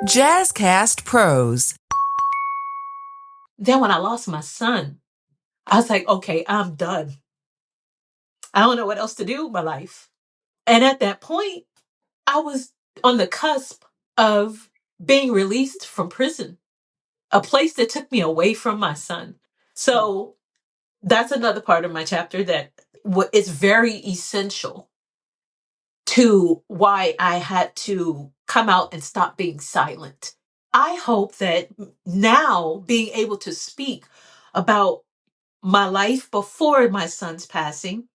Jazzcast Pros. Then when I lost my son, I was like, okay, I'm done. I don't know what else to do with my life. And at that point, I was on the cusp of being released from prison, a place that took me away from my son. So that's another part of my chapter that is very essential to why I had to come out and stop being silent. I hope that now being able to speak about my life before my son's passing,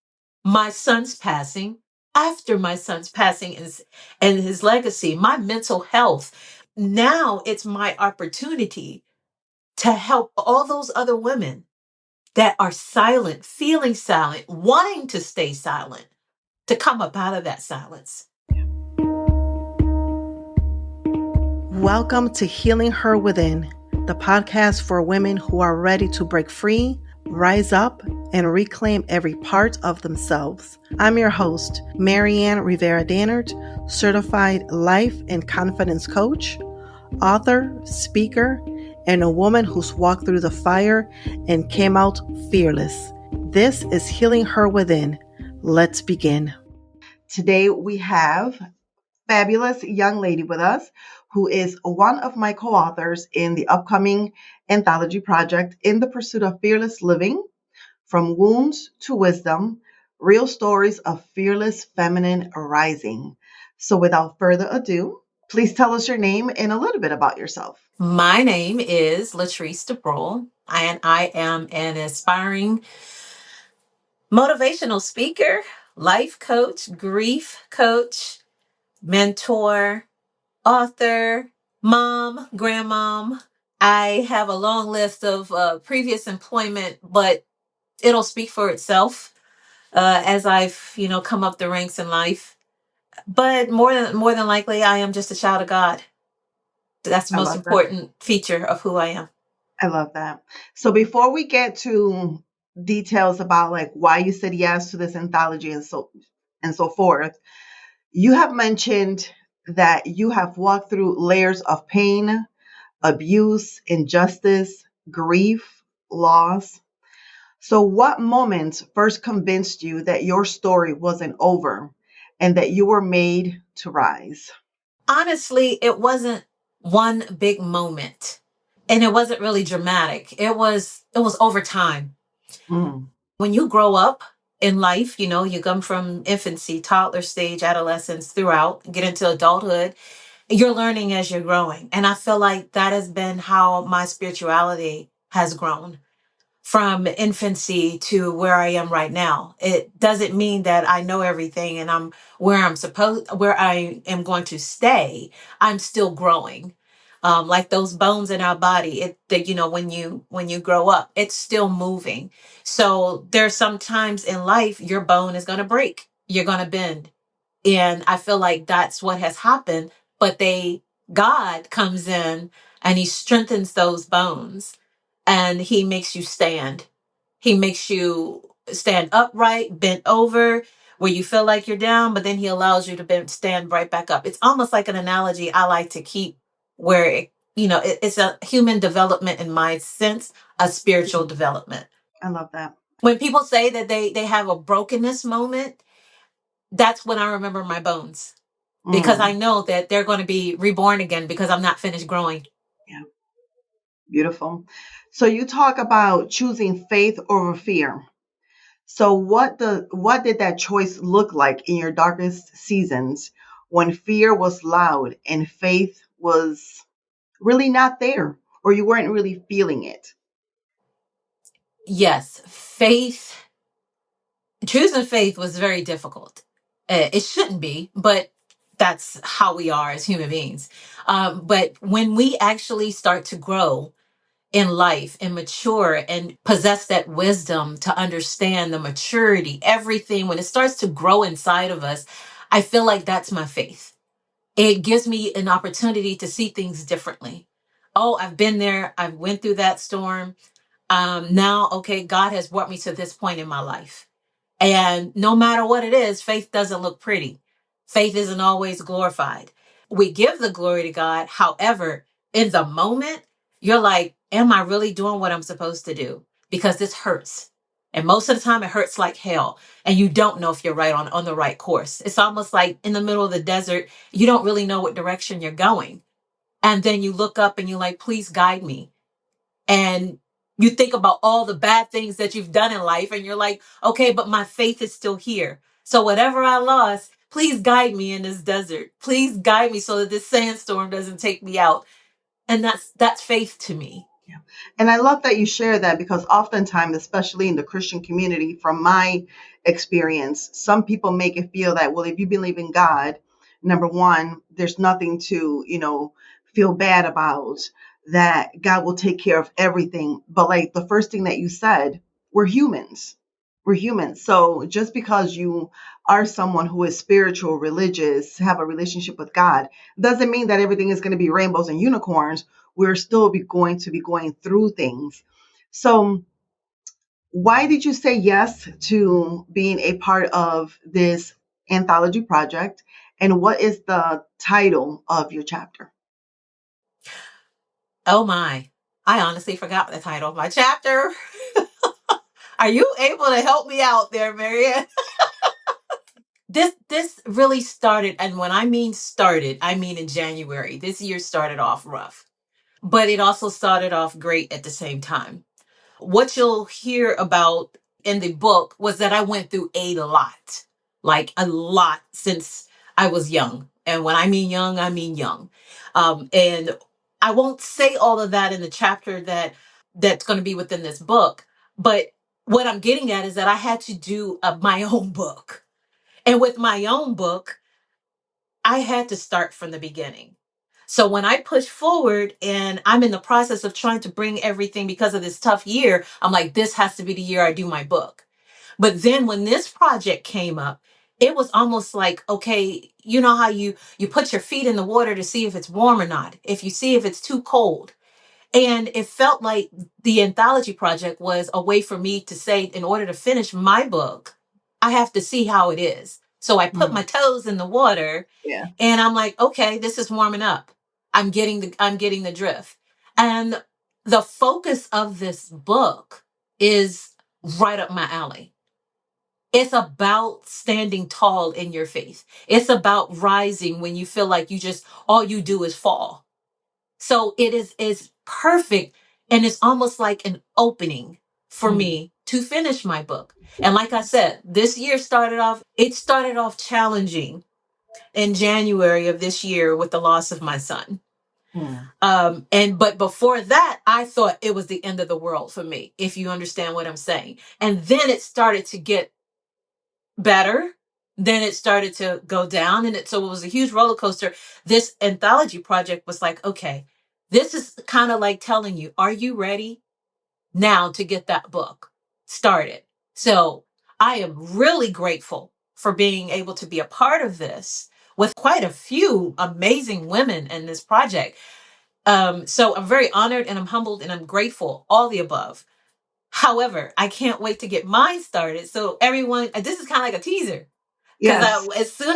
after my son's passing and his legacy, my mental health. Now it's my opportunity to help all those other women that are silent, feeling silent, wanting to stay silent, to come up out of that silence. Welcome to Healing Her Within, the podcast for women who are ready to break free, rise up, and reclaim every part of themselves. I'm your host, Marianne Rivera-Dannert, certified life and confidence coach, author, speaker, and a woman who's walked through the fire and came out fearless. This is Healing Her Within. Let's begin. Today we have a fabulous young lady with us who is one of my co-authors in the upcoming Anthology project, In the Pursuit of Fearless Living, From Wounds to Wisdom, Real Stories of Fearless Feminine Rising. So without further ado, please tell us your name and a little bit about yourself. My name is Leatrice de Bruhl, and I am an aspiring motivational speaker, life coach, grief coach, mentor, author, mom, grandmom. I have a long list of previous employment, but it'll speak for itself as I've come up the ranks in life. But more than likely, I am just a child of God. That's the I most love that. important feature of who I am. I love that. So before we get to details about like why you said yes to this anthology and so forth, you have mentioned that you have walked through layers of pain, abuse, injustice, grief, loss. So what moment first convinced you that your story wasn't over and that you were made to rise? Honestly, it wasn't one big moment, and it wasn't really dramatic. It was over time. Mm, When you grow up in life, you come from infancy, toddler stage, adolescence, throughout, get into adulthood, you're learning as you're growing. And I feel like that has been how my spirituality has grown from infancy to where I am right now. It doesn't mean that I know everything and I'm where I am going to stay. I'm still growing. Like those bones in our body, when you grow up, it's still moving. So there's some times in life your bone is going to break. You're going to bend. And I feel like that's what has happened. But God comes in and he strengthens those bones and he makes you stand. He makes you stand upright, bent over, where you feel like you're down, but then he allows you to stand right back up. It's almost like an analogy I like to keep where it's a human development in my sense, a spiritual development. I love that. When people say that they have a brokenness moment, that's when I remember my bones because I know that they're going to be reborn again because I'm not finished growing. Yeah, beautiful. So you talk about choosing faith over fear. So what did that choice look like in your darkest seasons when fear was loud and faith was really not there or you weren't really feeling it? Yes, choosing faith was very difficult. It shouldn't be, but that's how we are as human beings. But when we actually start to grow in life and mature and possess that wisdom to understand the maturity, everything, when it starts to grow inside of us, I feel like that's my faith. It gives me an opportunity to see things differently. Oh, I've been there. I went through that storm. Now, okay, God has brought me to this point in my life. And no matter what it is, faith doesn't look pretty. Faith isn't always glorified. we give the glory to God. However, in the moment, you're like, am I really doing what I'm supposed to do? Because this hurts. And most of the time it hurts like hell. And you don't know if you're right on the right course. It's almost like in the middle of the desert, you don't really know what direction you're going. And then you look up and you're like, please guide me. And you think about all the bad things that you've done in life. And you're like, okay, but my faith is still here. So whatever I lost, please guide me in this desert. Please guide me so that this sandstorm doesn't take me out. And that's faith to me. Yeah. And I love that you share that, because oftentimes, especially in the Christian community, from my experience, some people make it feel that, well, if you believe in God, number one, there's nothing to, feel bad about, that God will take care of everything. But like the first thing that you said, we're humans. We're humans. So just because you are someone who is spiritual, religious, have a relationship with God, doesn't mean that everything is going to be rainbows and unicorns. We're still going to be going through things. So why did you say yes to being a part of this anthology project? And what is the title of your chapter? Oh my. I honestly forgot the title of my chapter. Are you able to help me out there, Marianne? This really started, and when I mean started, I mean in January. This year started off rough, but it also started off great at the same time. What you'll hear about in the book was that I went through a lot, like a lot since I was young. And when I mean young, I mean young. And I won't say all of that in the chapter that's going to be within this book. But what I'm getting at is that I had to do my own book. And with my own book, I had to start from the beginning. So when I push forward and I'm in the process of trying to bring everything because of this tough year, I'm like, this has to be the year I do my book. But then when this project came up, it was almost like, okay, you know how you put your feet in the water to see if it's warm or not, if you see if it's too cold. And it felt like the anthology project was a way for me to say, in order to finish my book, I have to see how it is. So I put my toes in the water, Yeah. and I'm like, okay, this is warming up. I'm getting the drift. And the focus of this book is right up my alley. It's about standing tall in your faith. It's about rising when you feel like all you do is fall. So is perfect, and it's almost like an opening for me to finish my book. And like I said, this year started off challenging in January of this year with the loss of my son. But before that, I thought it was the end of the world for me, if you understand what I'm saying. And then it started to get better. Then it started to go down, and so it was a huge roller coaster. This anthology project was like, okay, this is kind of like telling you, are you ready now to get that book started? So I am really grateful for being able to be a part of this with quite a few amazing women in this project. So I'm very honored, and I'm humbled, and I'm grateful, all the above. However, I can't wait to get mine started. So everyone, this is kind of like a teaser. Because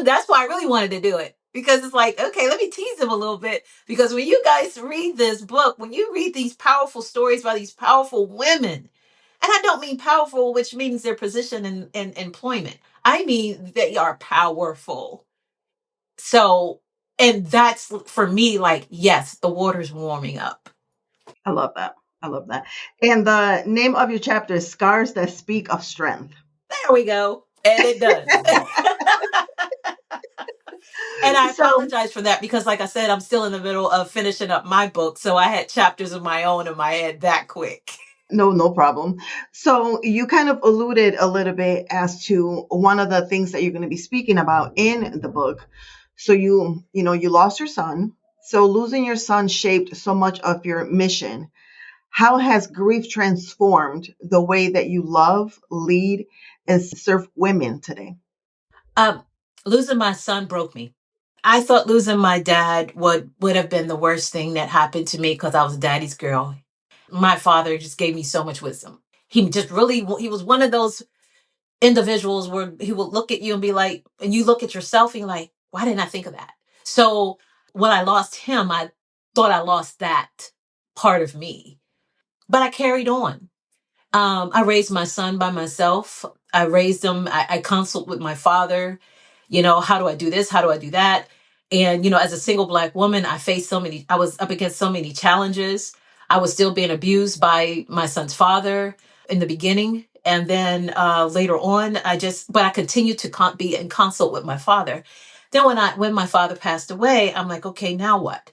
that's why I really wanted to do it. Because it's like, okay, let me tease them a little bit. Because when you guys read this book, when you read these powerful stories by these powerful women, and I don't mean powerful, which means their position in employment. I mean, they are powerful. So, and that's for me, like, yes, the water's warming up. I love that. I love that. And the name of your chapter is Scars That Speak of Strength. There we go. And it does. And I apologize for that because, like I said, I'm still in the middle of finishing up my book. So I had chapters of my own in my head that quick. No problem. So you kind of alluded a little bit as to one of the things that you're going to be speaking about in the book. So you lost your son. So losing your son shaped so much of your mission. How has grief transformed the way that you love, lead, and serve women today? Losing my son broke me. I thought losing my dad would have been the worst thing that happened to me because I was daddy's girl. My father just gave me so much wisdom. He was one of those individuals where he would look at you and be like, and you look at yourself and you're like, why didn't I think of that? So when I lost him, I thought I lost that part of me. But I carried on. I raised my son by myself. I raised him. I consulted with my father. How do I do this? How do I do that? And, as a single Black woman, I was up against so many challenges. I was still being abused by my son's father in the beginning. And then later on, but I continued to be in consult with my father. Then when my father passed away, I'm like, okay, now what?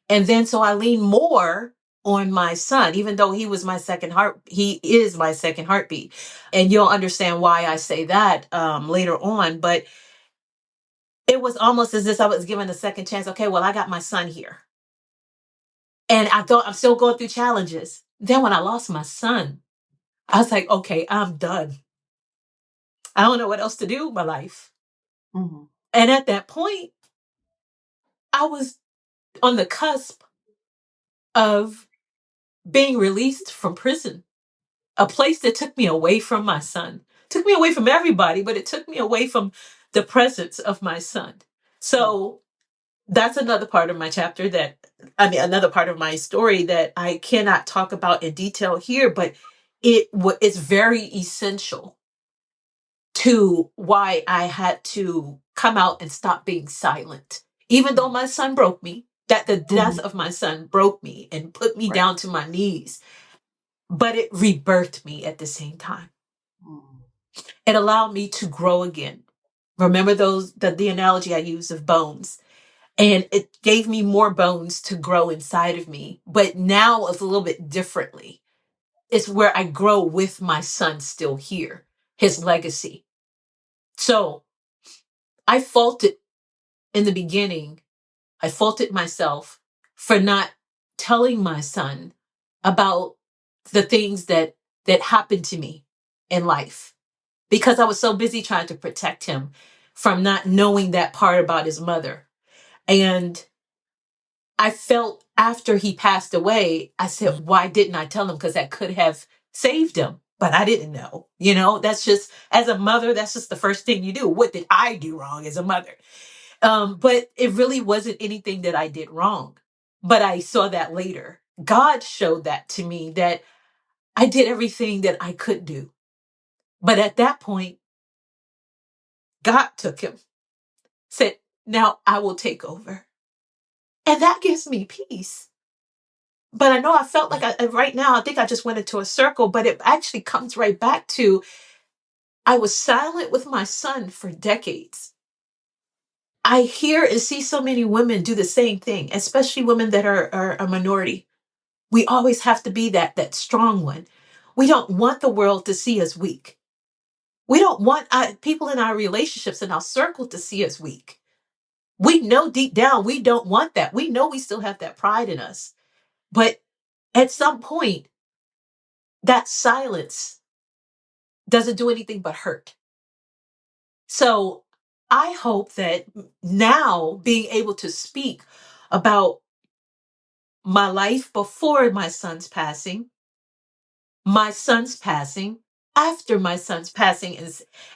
And then so I lean more on my son, even though he is my second heartbeat. And you'll understand why I say that later on. But it was almost as if I was given a second chance. Okay, well, I got my son here. And I thought I'm still going through challenges. Then when I lost my son, I was like, okay, I'm done. I don't know what else to do with my life. Mm-hmm. And at that point, I was on the cusp of being released from prison, a place that took me away from my son, took me away from everybody, but it took me away from the presence of my son. So that's another part of my another part of my story that I cannot talk about in detail here, but it's very essential to why I had to come out and stop being silent. Even though my son broke me, that the death of my son broke me and put me down to my knees, but it rebirthed me at the same time. It allowed me to grow again. Remember the analogy I used of bones. And it gave me more bones to grow inside of me. But now it's a little bit differently. It's where I grow with my son still here, his legacy. So I faulted in the beginning. I faulted myself for not telling my son about the things that happened to me in life, because I was so busy trying to protect him from not knowing that part about his mother. And I felt after he passed away, I said, why didn't I tell him? Because that could have saved him. But I didn't know. That's just, as a mother, that's just the first thing you do. What did I do wrong as a mother? But it really wasn't anything that I did wrong. But I saw that later. God showed that to me, that I did everything that I could do. But at that point, God took him, said, now I will take over. And that gives me peace. But I know I felt like right now, I think I just went into a circle, but it actually comes right back to, I was silent with my son for decades. I hear and see so many women do the same thing, especially women that are a minority. We always have to be that strong one. We don't want the world to see us weak. We don't want people in our relationships, in our circle, to see us weak. We know deep down we don't want that. We know we still have that pride in us. But at some point, that silence doesn't do anything but hurt. So I hope that now, being able to speak about my life before my son's passing, after my son's passing,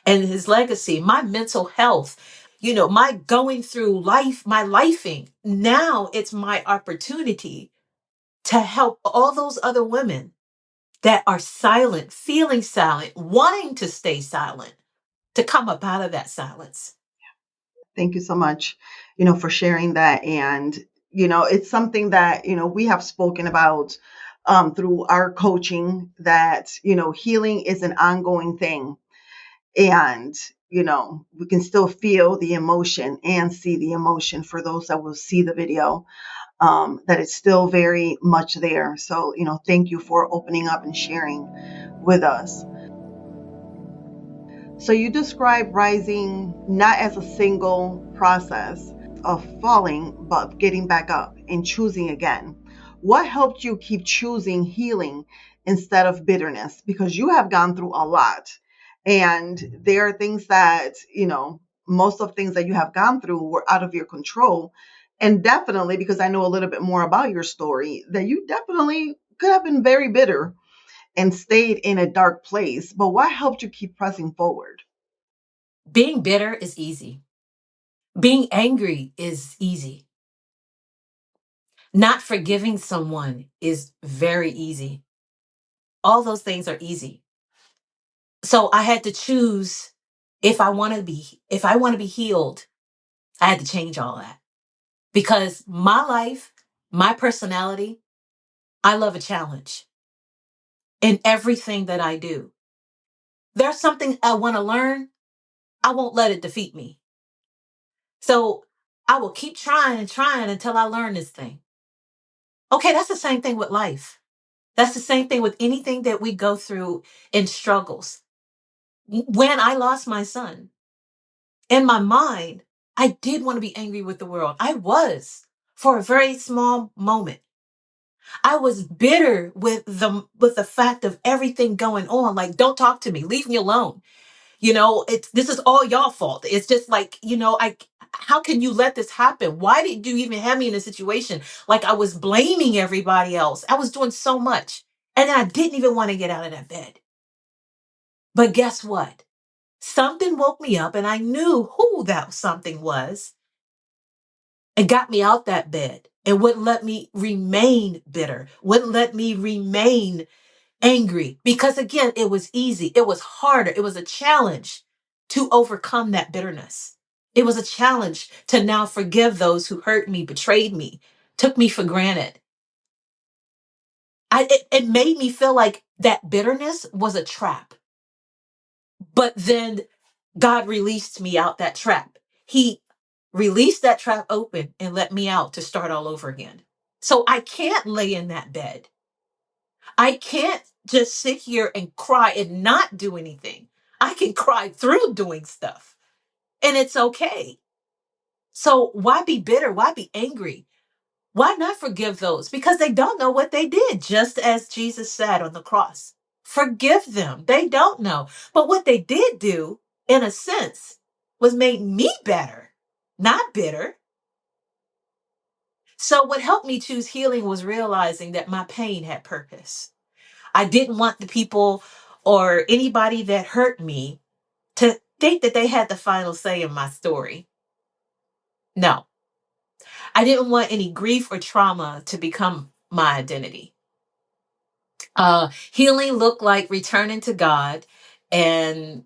and his legacy, my mental health, my going through life, my lifing, now it's my opportunity to help all those other women that are silent, feeling silent, wanting to stay silent, to come up out of that silence. Thank you so much, for sharing that. And, it's something that, we have spoken about through our coaching, that, healing is an ongoing thing. And, we can still feel the emotion and see the emotion for those that will see the video, that it's still very much there. So, thank you for opening up and sharing with us. So you describe rising not as a single process of falling, but getting back up and choosing again. What helped you keep choosing healing instead of bitterness? Because you have gone through a lot, and there are things that, most of things that you have gone through were out of your control. And definitely, because I know a little bit more about your story, that you definitely could have been very bitter and stayed in a dark place. But what helped you keep pressing forward? Being bitter is easy. Being angry is easy. Not forgiving someone is very easy. All those things are easy. So I had to choose if I want to be healed, I had to change all that. Because my life, my personality, I love a challenge in everything that I do. There's something I want to learn, I won't let it defeat me. So I will keep trying and trying until I learn this thing. Okay, that's the same thing with life. That's the same thing with anything that we go through in struggles. When I lost my son, in my mind, I did want to be angry with the world. I was for a very small moment. I was bitter with the fact of everything going on. Like, don't talk to me, leave me alone. This is all y'all fault. It's just like, how can you let this happen? Why did you even have me in a situation? Like, I was blaming everybody else. I was doing so much. And I didn't even want to get out of that bed. But guess what? Something woke me up and I knew who that something was and got me out that bed and wouldn't let me remain bitter, wouldn't let me remain angry. Because again, it was easy. It was harder. It was a challenge to overcome that bitterness. It was a challenge to now forgive those who hurt me, betrayed me, took me for granted. It made me feel like that bitterness was a trap. But then God released me out that trap. He released that trap open and let me out to start all over again. So I can't lay in that bed. I can't just sit here and cry and not do anything. I can cry through doing stuff and it's okay. So why be bitter? Why be angry? Why not forgive those? Because they don't know what they did, just as Jesus said on the cross. Forgive them. They don't know. But what they did do, in a sense, was make me better, not bitter. So what helped me choose healing was realizing that my pain had purpose. I didn't want the people or anybody that hurt me to think that they had the final say in my story. No, I didn't want any grief or trauma to become my identity. Healing looked like returning to God. And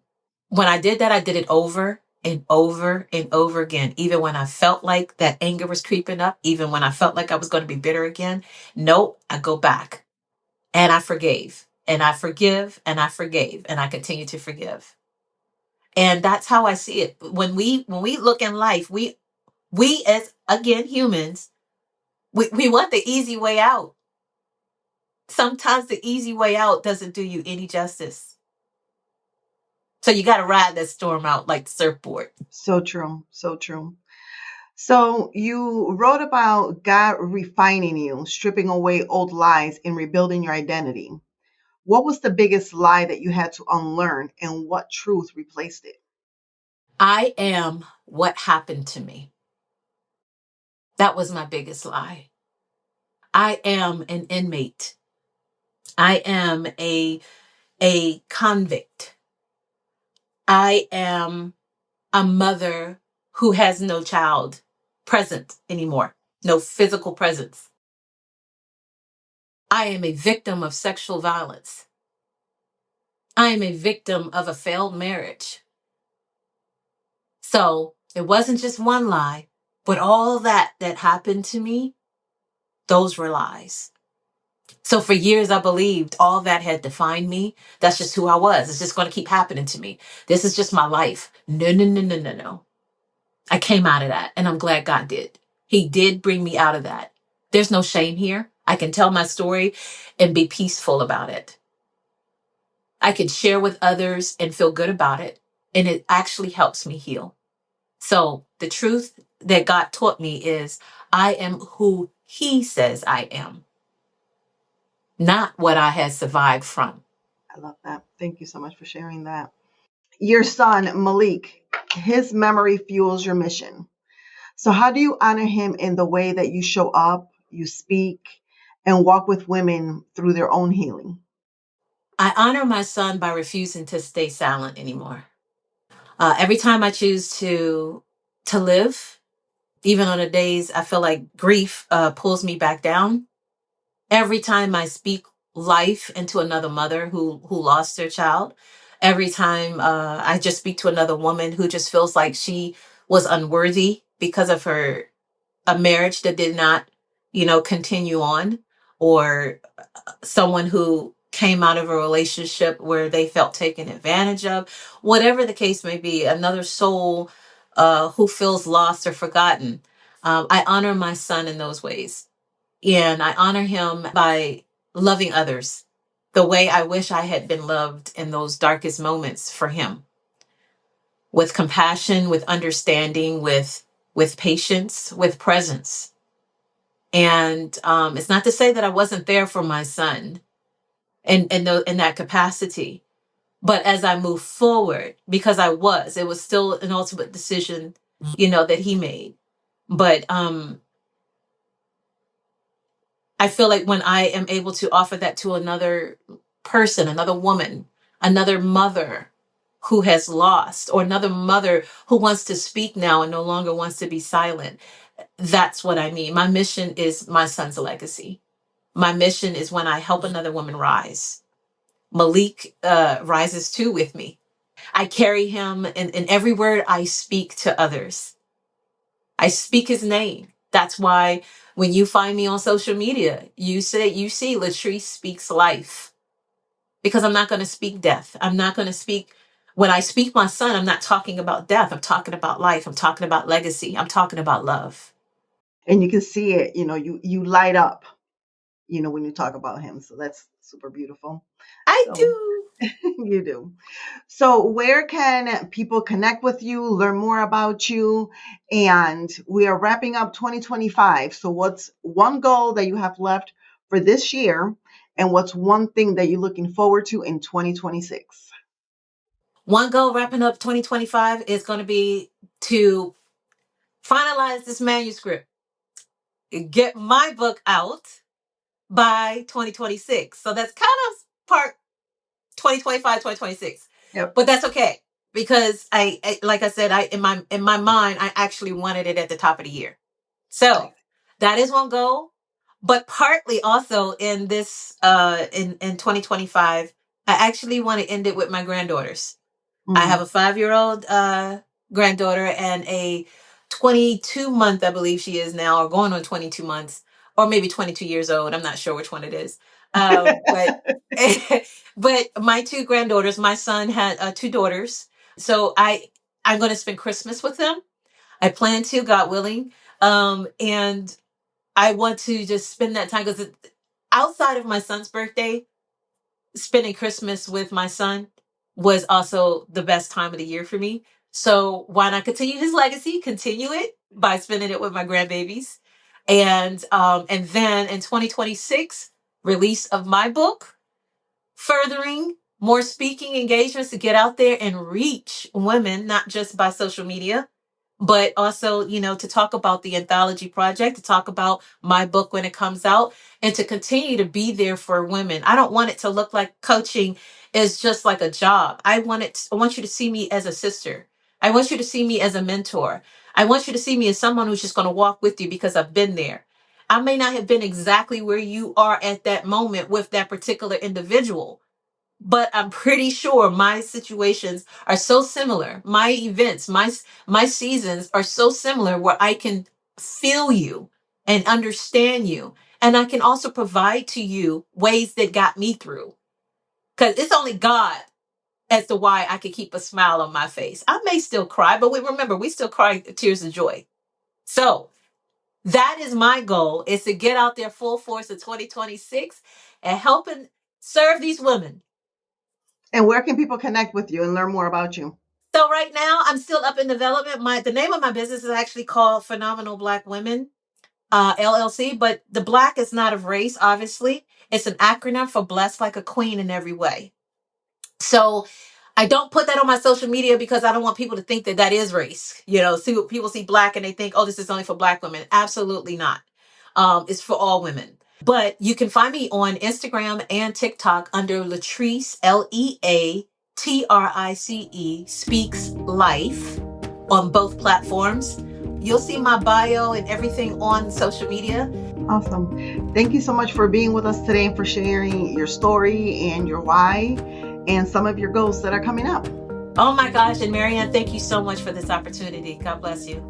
when I did that, I did it over and over and over again. Even when I felt like that anger was creeping up, even when I felt like I was going to be bitter again. No, I go back and I forgave and I forgive and I forgave and I continue to forgive. And that's how I see it. When we look in life, we as again humans, we want the easy way out. Sometimes the easy way out doesn't do you any justice. So you got to ride that storm out like the surfboard. So true. So true. So you wrote about God refining you, stripping away old lies and rebuilding your identity. What was the biggest lie that you had to unlearn and what truth replaced it? I am what happened to me. That was my biggest lie. I am an inmate. I am a convict. I am a mother who has no child present anymore, no physical presence. I am a victim of sexual violence. I am a victim of a failed marriage. So it wasn't just one lie, but all that happened to me, those were lies. So for years, I believed all that had defined me. That's just who I was. It's just going to keep happening to me. This is just my life. No, no, no, no, no, no. I came out of that and I'm glad God did. He did bring me out of that. There's no shame here. I can tell my story and be peaceful about it. I can share with others and feel good about it. And it actually helps me heal. So the truth that God taught me is I am who He says I am, not what I had survived from. I love that. Thank you so much for sharing that. Your son, Malik, his memory fuels your mission. So how do you honor him in the way that you show up, you speak, and walk with women through their own healing? I honor my son by refusing to stay silent anymore. Every time I choose to live, Even on the days I feel like grief pulls me back down. Every time I speak life into another mother who lost their child, every time I just speak to another woman who just feels like she was unworthy because of her a marriage that did not, continue on, or someone who came out of a relationship where they felt taken advantage of, whatever the case may be, another soul who feels lost or forgotten. I honor my son in those ways. And I honor him by loving others the way I wish I had been loved in those darkest moments for him, with compassion, with understanding, with patience, with presence. And it's not to say that I wasn't there for my son in that capacity. But as I move forward, because it was still an ultimate decision, that he made. But I feel like when I am able to offer that to another person, another woman, another mother who has lost, or another mother who wants to speak now and no longer wants to be silent, that's what I mean. My mission is my son's legacy. My mission is when I help another woman rise. Malik rises too with me. I carry him in every word I speak to others. I speak his name. That's why when you find me on social media, you see Latrice speaks life, because I'm not going to speak death. I'm not going to speak, when I speak my son, I'm not talking about death. I'm talking about life. I'm talking about legacy. I'm talking about love. And you can see it, you light up, when you talk about him. So that's super beautiful. I So do. you do. So where can people connect with you, learn more about you? And we are wrapping up 2025. So what's one goal that you have left for this year? And what's one thing that you're looking forward to in 2026? One goal wrapping up 2025 is going to be to finalize this manuscript, get my book out by 2026. So that's kind of part 2025, 2026. Yep. But that's okay, because I like I said, I in my mind, I actually wanted it at the top of the year. So that is one goal. But partly also in this in 2025, I actually want to end it with my granddaughters. I have a 5-year-old granddaughter and a 22-month, I believe she is now, or going on 22 months, or maybe 22 years old. I'm not sure which one it is. But but my two granddaughters, my son had two daughters. So I'm going to spend Christmas with them. I plan to, God willing. And I want to just spend that time, because outside of my son's birthday, spending Christmas with my son was also the best time of the year for me. So why not continue his legacy, continue it by spending it with my grandbabies. And then in 2026, release of my book, furthering more speaking engagements to get out there and reach women, not just by social media, but also, to talk about the Anthology project, to talk about my book when it comes out, and to continue to be there for women. I don't want it to look like coaching is just like a job. I want you to see me as a sister. I want you to see me as a mentor. I want you to see me as someone who's just going to walk with you, because I've been there. I may not have been exactly where you are at that moment with that particular individual, but I'm pretty sure my situations are so similar. My events, my seasons are so similar, where I can feel you and understand you. And I can also provide to you ways that got me through. Because it's only God as to why I can keep a smile on my face. I may still cry, but remember, we still cry tears of joy. So that is my goal, is to get out there full force in 2026 and help and serve these women. And where can people connect with you and learn more about you? So right now, I'm still up in development. The name of my business is actually called Phenomenal Black Women, LLC. But the Black is not of race, obviously. It's an acronym for Blessed Like a Queen in Every Way. So I don't put that on my social media, because I don't want people to think that that is race. People see Black and they think, oh, this is only for Black women. Absolutely not. It's for all women. But you can find me on Instagram and TikTok under Leatrice, Leatrice, Speaks Life, on both platforms. You'll see my bio and everything on social media. Awesome. Thank you so much for being with us today and for sharing your story and your why and some of your goals that are coming up. Oh my gosh. And Marianne, thank you so much for this opportunity. God bless you.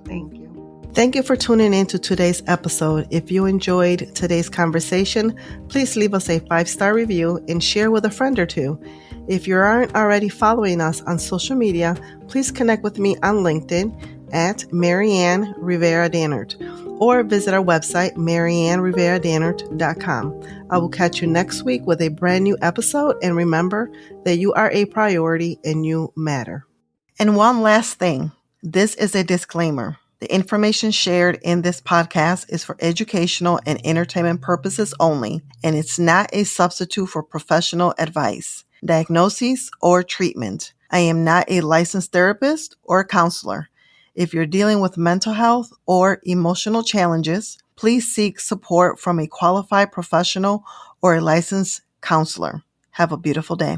Thank you. Thank you for tuning in to today's episode. If you enjoyed today's conversation, please leave us a 5-star review and share with a friend or two. If you aren't already following us on social media, please connect with me on LinkedIn at Marianne Rivera Dannert or visit our website, mariannerivera.com. I will catch you next week with a brand new episode, and remember that you are a priority and you matter. And one last thing, this is a disclaimer. The information shared in this podcast is for educational and entertainment purposes only, and it's not a substitute for professional advice, diagnosis, or treatment. I am not a licensed therapist or counselor. If you're dealing with mental health or emotional challenges, please seek support from a qualified professional or a licensed counselor. Have a beautiful day.